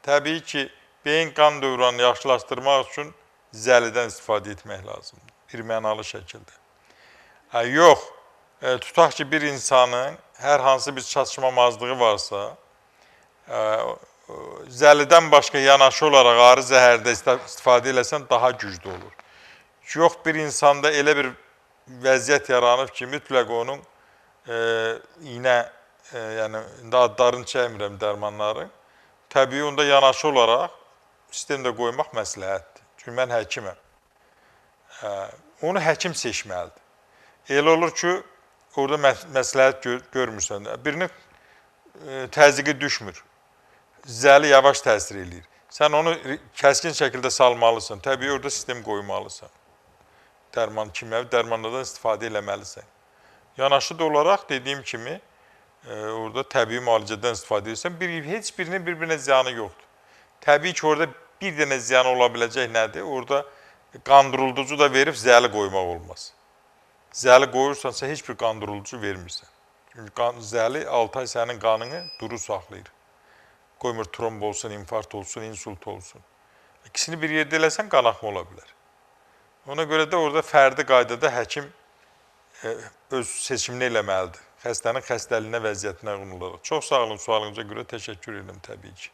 Təbii ki, beyin qan dövranını yaxşılaşdırmaq üçün zəlidən istifadə etmək lazımdır. Bir mənalı şəkildə. Yox, tutaq ki, bir insanın hər hansı bir çatışmamazlığı varsa, zəlidən başqa yanaşı olaraq arı zəhərdə istifadə eləsən daha güclü olur. Yox, bir insanda elə bir vəziyyət yaranıb ki, mütləq onun iynə, yəni indi adlarını çəkmirəm dərmanların, təbii onda yanaşı olaraq sistemdə qoymaq məsləhətdir. Çünki mən həkiməm. Onu həkim seçməlidir. Elə olur ki, orada məsləhət görmürsən. Birinin təzyiqi düşmür. Zəli yavaş təsir eləyir. Sən onu kəskin şəkildə salmalısan. Təbii orada sistem qoymalısan. Kimyəvi dərmanlardan istifadə eləməlisən. Yanaşı da olaraq dediyim kimi, orada təbii müalicədən istifadə edirsən, heç birinin bir-birinə ziyanı yoxdur. Təbii ki, orada bir dənə ziyanı ola biləcək nədir? Orada qandırıldıcı da verib zəli qoymaq olmaz. Zəli qoyursansa heç bir qandırıldıcı vermirsən. Çünki zəli 6 ay sənin qanını duru saxlayır. Qoymur tromb olsun, infarkt olsun, insult olsun. İkisini bir yerdə eləsən qanaxma ola bilər. Ona görə də orada fərdi qaydada həkim öz seçimini eləməlidir. Xəstənin xəstəliyinə, vəziyyətinə uyğun olaraq. Çox sağ olun, sualınıza görə təşəkkür edirəm təbii ki.